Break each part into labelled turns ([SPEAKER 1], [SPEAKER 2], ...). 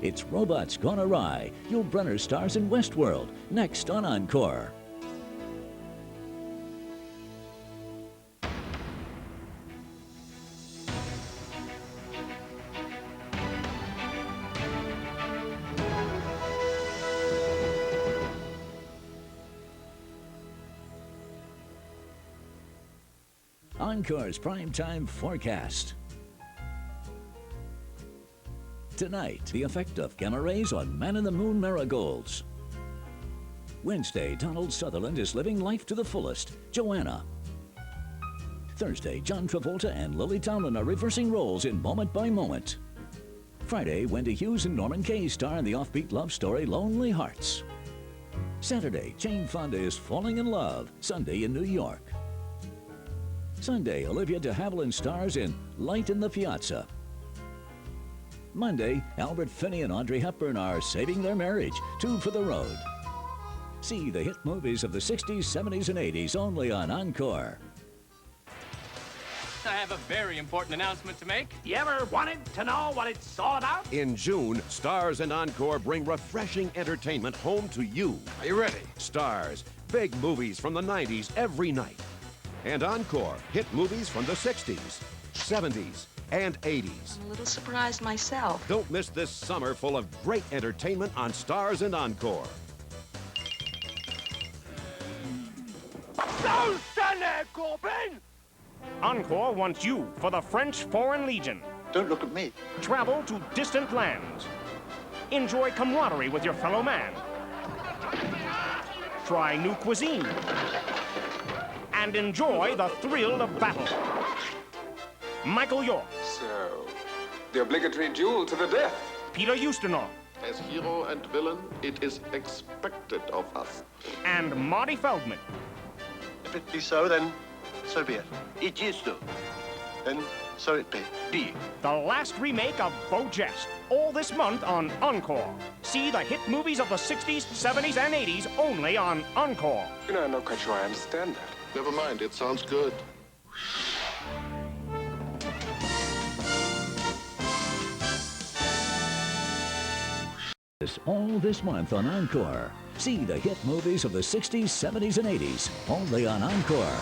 [SPEAKER 1] It's Robots Gone Awry. Yul Brynner stars in Westworld, next on Encore. Encore's Primetime Forecast. Tonight, the effect of gamma rays on man-in-the-moon marigolds. Wednesday, Donald Sutherland is living life to the fullest. Joanna. Thursday, John Travolta and Lily Tomlin are reversing roles in Moment by Moment. Friday, Wendy Hughes and Norman Kay star in the offbeat love story Lonely Hearts. Saturday, Jane Fonda is falling in love. Sunday in New York. Sunday, Olivia de Havilland stars in Light in the Piazza. Monday, Albert Finney and Audrey Hepburn are saving their marriage, Two for the Road. See the hit movies of the 60s, 70s, and 80s only on Encore.
[SPEAKER 2] I have a very important announcement to make.
[SPEAKER 3] You ever wanted to know what it's all about?
[SPEAKER 4] In June, Starz and Encore bring refreshing entertainment home to you.
[SPEAKER 3] Are you ready?
[SPEAKER 4] Starz, big movies from the 90s every night. And Encore, hit movies from the 60s, 70s, and 80s.
[SPEAKER 5] I'm a little surprised myself.
[SPEAKER 4] Don't miss this summer full of great entertainment on Starz and Encore.
[SPEAKER 3] Don't stand there, Corbin!
[SPEAKER 6] Encore wants you for the French Foreign Legion.
[SPEAKER 7] Don't look at me.
[SPEAKER 6] Travel to distant lands. Enjoy camaraderie with your fellow man. Try new cuisine. And enjoy the thrill of battle. Michael York.
[SPEAKER 8] So, the obligatory duel to the death.
[SPEAKER 6] Peter Ustinov.
[SPEAKER 7] As hero and villain, it is expected of us.
[SPEAKER 6] And Marty Feldman.
[SPEAKER 7] If it be so, then so be it. It is so. Then so it be.
[SPEAKER 6] The last remake of Beau Jest. All this month on Encore. See the hit movies of the 60s, 70s, and 80s only on Encore.
[SPEAKER 8] You know, I'm not quite sure I understand that.
[SPEAKER 7] Never mind, it sounds good.
[SPEAKER 1] All this month on Encore. See the hit movies of the 60s, 70s, and 80s only on Encore.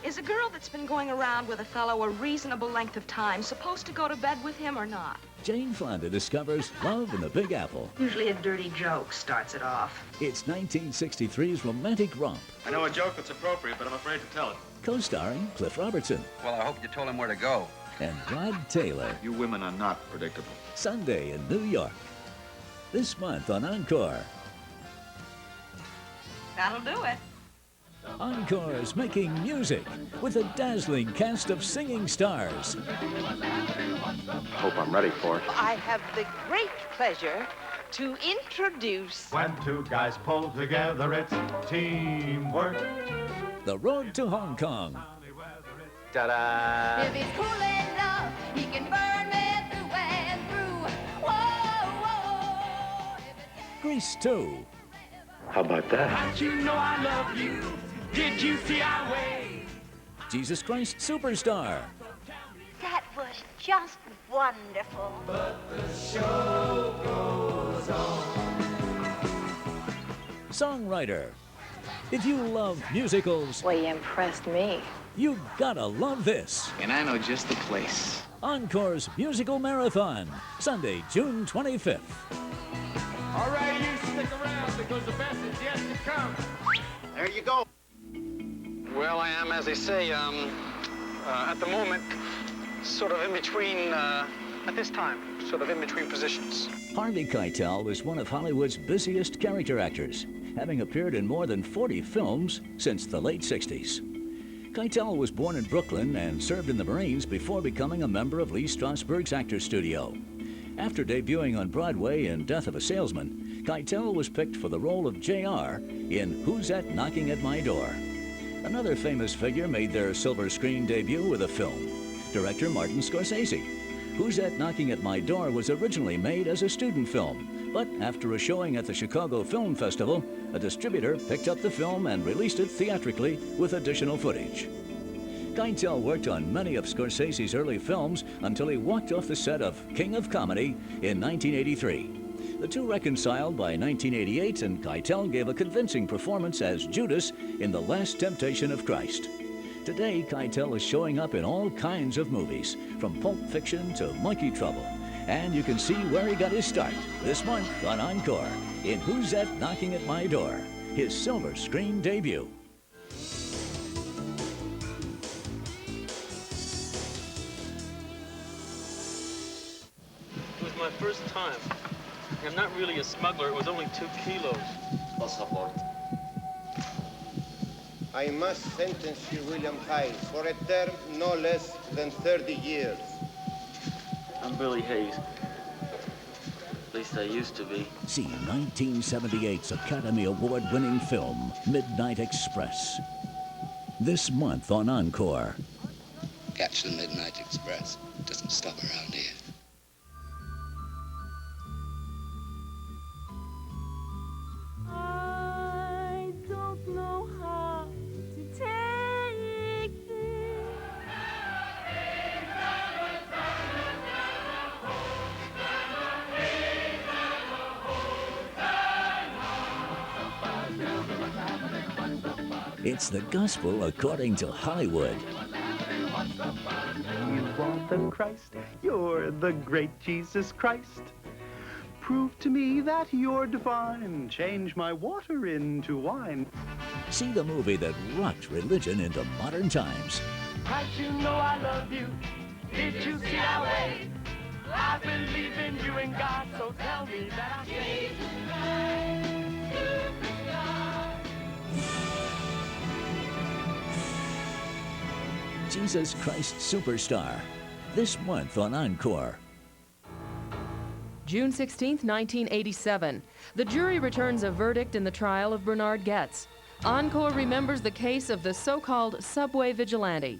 [SPEAKER 5] Is a girl that's been going around with a fellow a reasonable length of time supposed to go to bed with him or not?
[SPEAKER 1] Jane Fonda discovers love in the Big Apple.
[SPEAKER 5] Usually a dirty joke starts it off.
[SPEAKER 1] It's 1963's romantic romp.
[SPEAKER 2] I know a joke that's appropriate, but I'm afraid to tell it.
[SPEAKER 1] Co-starring Cliff Robertson
[SPEAKER 9] Well, I hope you told him where to go.
[SPEAKER 1] and Rod Taylor.
[SPEAKER 7] You women are not predictable.
[SPEAKER 1] Sunday in New York. This month on Encore.
[SPEAKER 5] That'll do it.
[SPEAKER 1] Encore's making music with a dazzling cast of singing stars.
[SPEAKER 7] Hope I'm ready for it.
[SPEAKER 10] I have the great pleasure to introduce...
[SPEAKER 11] When two guys pull together, it's teamwork.
[SPEAKER 1] The Road to Hong Kong.
[SPEAKER 3] Ta-da!
[SPEAKER 12] If he's cool enough, he can burn me through and through. Whoa, whoa.
[SPEAKER 1] Grease 2.
[SPEAKER 7] How about that?
[SPEAKER 3] How'd you know I love you? Did you see our way?
[SPEAKER 1] Jesus Christ Superstar.
[SPEAKER 12] That was just wonderful.
[SPEAKER 1] Songwriter. If you love musicals,
[SPEAKER 10] Well, you impressed me.
[SPEAKER 1] you gotta love this.
[SPEAKER 9] And I know just the place.
[SPEAKER 1] Encore's Musical Marathon, Sunday, June 25th.
[SPEAKER 3] All right, you stick around because the best is yet to come.
[SPEAKER 7] There you go.
[SPEAKER 9] Well, I am, as they say, at the moment, sort of in between, at this time, sort of in between positions.
[SPEAKER 1] Harvey Keitel was one of Hollywood's busiest character actors, having appeared in more than 40 films since the late 60s. Keitel was born in Brooklyn and served in the Marines before becoming a member of Lee Strasberg's Actors Studio. After debuting on Broadway in Death of a Salesman, Keitel was picked for the role of J.R. in Who's That Knocking at My Door? Another famous figure made their silver screen debut with a film, director Martin Scorsese. Who's That Knocking at My Door was originally made as a student film, but after a showing at the Chicago Film Festival, a distributor picked up the film and released it theatrically with additional footage. Keitel worked on many of Scorsese's early films until he walked off the set of King of Comedy in 1983. The two reconciled by 1988, and Keitel gave a convincing performance as Judas in The Last Temptation of Christ. Today, Keitel is showing up in all kinds of movies, from Pulp Fiction to Monkey Trouble. And you can see where he got his start this month on Encore in Who's That Knocking at My Door, his silver screen debut.
[SPEAKER 13] It was my first time. I'm not really a smuggler. It was only 2 kilos.
[SPEAKER 14] I must sentence you, William Hayes, for a term no less than 30 years.
[SPEAKER 13] I'm Billy Hayes. At least I used to be.
[SPEAKER 1] See 1978's Academy Award-winning film, Midnight Express. This month on Encore.
[SPEAKER 15] Catch the Midnight Express. Doesn't stop around here.
[SPEAKER 12] I don't know how to take this.
[SPEAKER 1] It's the gospel according to Hollywood.
[SPEAKER 16] You are the Christ, you're the great Jesus Christ. Prove to me that you're divine. Change my water into wine.
[SPEAKER 1] See the movie that rocked religion into modern times.
[SPEAKER 3] Christ, you know I love you. Did you see our way? I believe in you and God, so tell me that I'm saved.
[SPEAKER 1] Jesus Christ Superstar, this month on Encore.
[SPEAKER 17] June 16, 1987. The jury returns a verdict in the trial of Bernhard Goetz. Encore remembers the case of the so-called subway vigilante.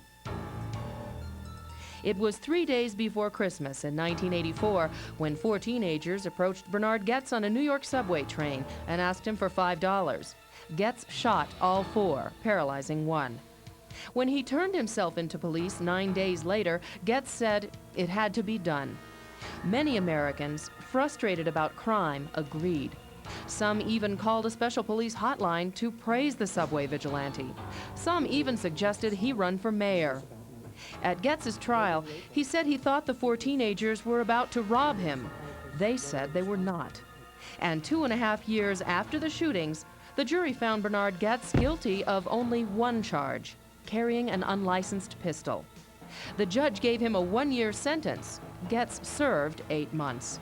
[SPEAKER 17] It was 3 days before Christmas in 1984 when 4 teenagers approached Bernhard Goetz on a New York subway train and asked him for $5. Goetz shot all 4, paralyzing one. When he turned himself into police 9 days later, Goetz said it had to be done. Many Americans, frustrated about crime, agreed. Some even called a special police hotline to praise the subway vigilante. Some even suggested he run for mayor. At Goetz's trial, he said he thought the 4 teenagers were about to rob him. They said they were not. And 2.5 years after the shootings, the jury found Bernhard Goetz guilty of only one charge: carrying an unlicensed pistol. The judge gave him a 1-year sentence. Goetz served 8 months.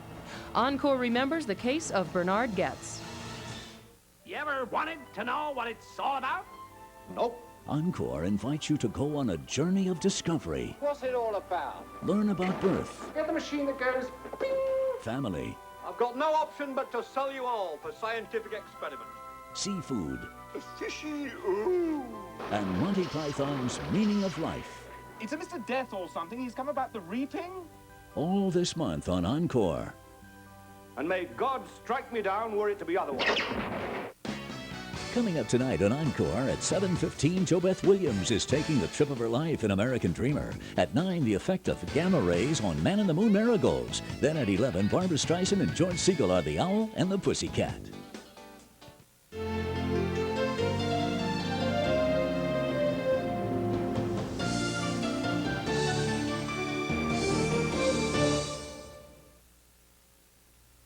[SPEAKER 17] Encore remembers the case of Bernhard Goetz.
[SPEAKER 3] You ever wanted to know what it's all about?
[SPEAKER 7] Nope.
[SPEAKER 1] Encore invites you to go on a journey of discovery.
[SPEAKER 18] What's it all about?
[SPEAKER 1] Learn about birth,
[SPEAKER 18] Get the machine that goes bing.
[SPEAKER 1] family,
[SPEAKER 18] I've got no option but to sell you all for scientific experiment.
[SPEAKER 1] seafood,
[SPEAKER 18] Fishy, ooh.
[SPEAKER 1] and Monty Python's meaning of life.
[SPEAKER 3] It's a Mr. Death or something. He's come about the reaping.
[SPEAKER 1] All this month on Encore.
[SPEAKER 18] And may God strike me down were it to be otherwise.
[SPEAKER 1] Coming up tonight on Encore at 7:15, JoBeth Williams is taking the trip of her life in American Dreamer. At 9, the effect of gamma rays on Man in the Moon marigolds. Then at 11, Barbra Streisand and George Segal are the Owl and the Pussycat.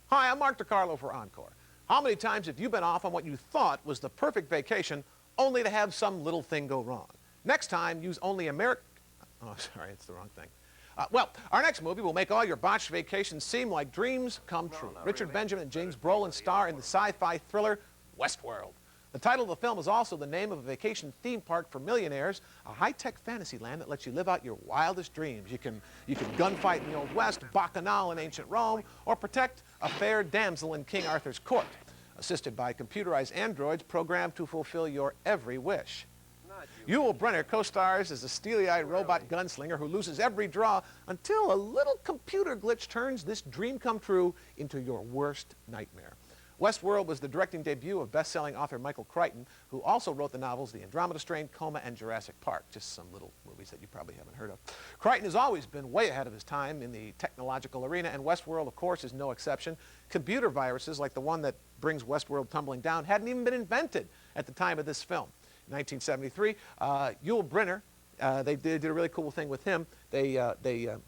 [SPEAKER 19] Hi, I'm Mark DeCarlo for Encore. How many times have you been off on what you thought was the perfect vacation, only to have some little thing go wrong? Next time, use only American... Oh, sorry, it's the wrong thing. Well, our next movie will make all your botched vacations seem like dreams come true. Richard Benjamin and James Brolin star in the sci-fi thriller Westworld. The title of the film is also the name of a vacation theme park for millionaires, a high-tech fantasy land that lets you live out your wildest dreams. You can gunfight in the Old West, bacchanal in ancient Rome, or protect a fair damsel in King Arthur's court, assisted by computerized androids programmed to fulfill your every wish. Yul Brynner co-stars as a steely-eyed robot gunslinger who loses every draw until a little computer glitch turns this dream come true into your worst nightmare. Westworld was the directing debut of best-selling author Michael Crichton, who also wrote the novels The Andromeda Strain, Coma, and Jurassic Park, just some little movies that you probably haven't heard of. Crichton has always been way ahead of his time in the technological arena, and Westworld, of course, is no exception. Computer viruses, like the one that brings Westworld tumbling down, hadn't even been invented at the time of this film. In 1973, Yul Brynner, they did a really cool thing with him. They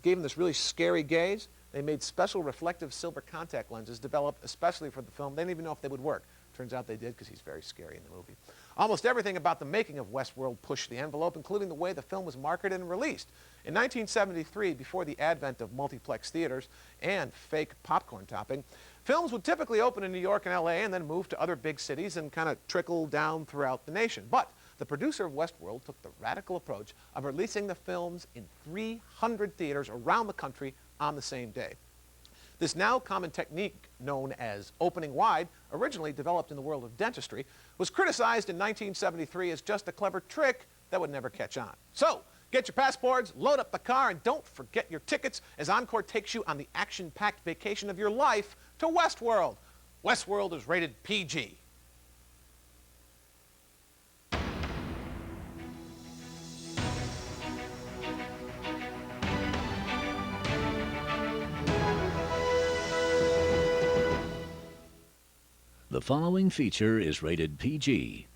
[SPEAKER 19] gave him this really scary gaze. They made special reflective silver contact lenses developed especially for the film. They didn't even know if they would work. Turns out they did because he's very scary in the movie. Almost everything about the making of Westworld pushed the envelope, including the way the film was marketed and released. In 1973, before the advent of multiplex theaters and fake popcorn topping, films would typically open in New York and LA and then move to other big cities and kind of trickle down throughout the nation. But the producer of Westworld took the radical approach of releasing the films in 300 theaters around the country on the same day. This now common technique, known as opening wide, originally developed in the world of dentistry, was criticized in 1973 as just a clever trick that would never catch on. So, get your passports, load up the car, and don't forget your tickets as Encore takes you on the action-packed vacation of your life to Westworld. Westworld is rated PG.
[SPEAKER 1] The following feature is rated PG.